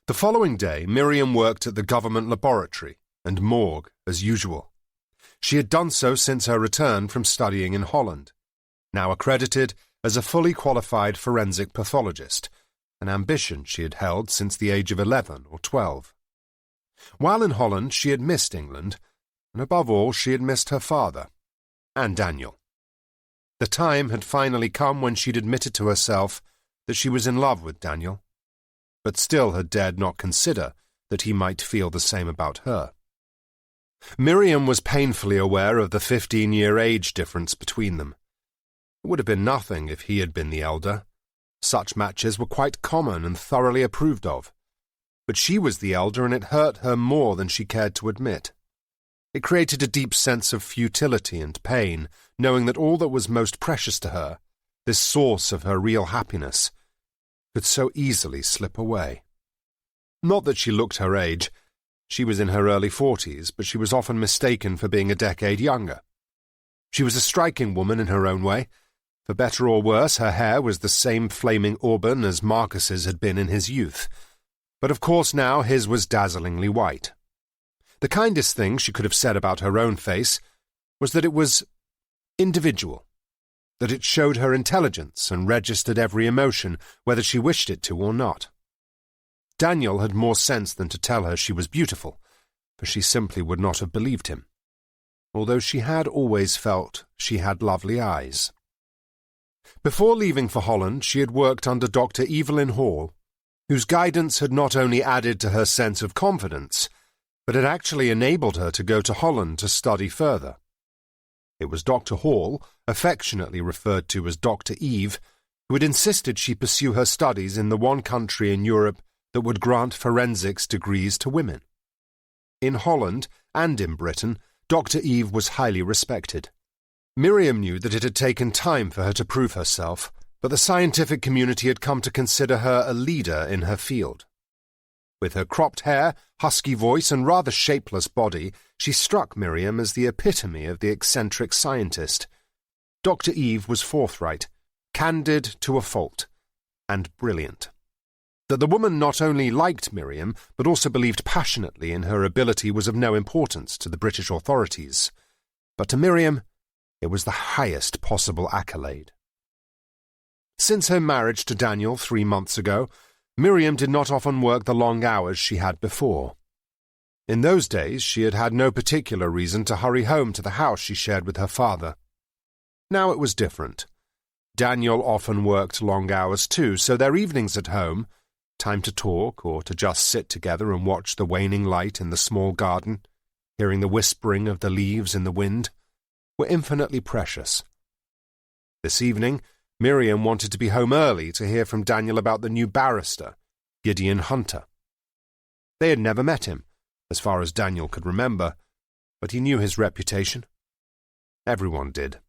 The following day, Miriam worked at the government laboratory and morgue as usual. She had done so since her return from studying in Holland, now accredited as a fully qualified forensic pathologist, an ambition she had held since the age of 11 or 12. While in Holland, she had missed England, and above all, she had missed her father, and Daniel. The time had finally come when she'd admitted to herself that she was in love with Daniel, but still had dared not consider that he might feel the same about her. Miriam was painfully aware of the 15-year age difference between them. It would have been nothing if he had been the elder. Such matches were quite common and thoroughly approved of. But she was the elder, and it hurt her more than she cared to admit. It created a deep sense of futility and pain, knowing that all that was most precious to her, this source of her real happiness, could so easily slip away. Not that she looked her age. She was in her early 40s, but she was often mistaken for being a decade younger. She was a striking woman in her own way. For better or worse, her hair was the same flaming auburn as Marcus's had been in his youth, but of course now his was dazzlingly white. The kindest thing she could have said about her own face was that it was individual, that it showed her intelligence and registered every emotion, whether she wished it to or not. Daniel had more sense than to tell her she was beautiful, for she simply would not have believed him, although she had always felt she had lovely eyes. Before leaving for Holland, she had worked under Dr. Evelyn Hall, whose guidance had not only added to her sense of confidence, but had actually enabled her to go to Holland to study further. It was Dr. Hall, affectionately referred to as Dr. Eve, who had insisted she pursue her studies in the one country in Europe that would grant forensics degrees to women. In Holland and in Britain, Dr. Eve was highly respected. Miriam knew that it had taken time for her to prove herself, but the scientific community had come to consider her a leader in her field. With her cropped hair, husky voice, and rather shapeless body, she struck Miriam as the epitome of the eccentric scientist. Dr. Eve was forthright, candid to a fault, and brilliant. That the woman not only liked Miriam, but also believed passionately in her ability was of no importance to the British authorities. But to Miriam, it was the highest possible accolade. Since her marriage to Daniel 3 months ago, Miriam did not often work the long hours she had before. In those days, she had had no particular reason to hurry home to the house she shared with her father. Now it was different. Daniel often worked long hours too, so their evenings at home, time to talk or to just sit together and watch the waning light in the small garden, hearing the whispering of the leaves in the wind, were infinitely precious. This evening, Miriam wanted to be home early to hear from Daniel about the new barrister, Gideon Hunter. They had never met him, as far as Daniel could remember, but he knew his reputation. Everyone did.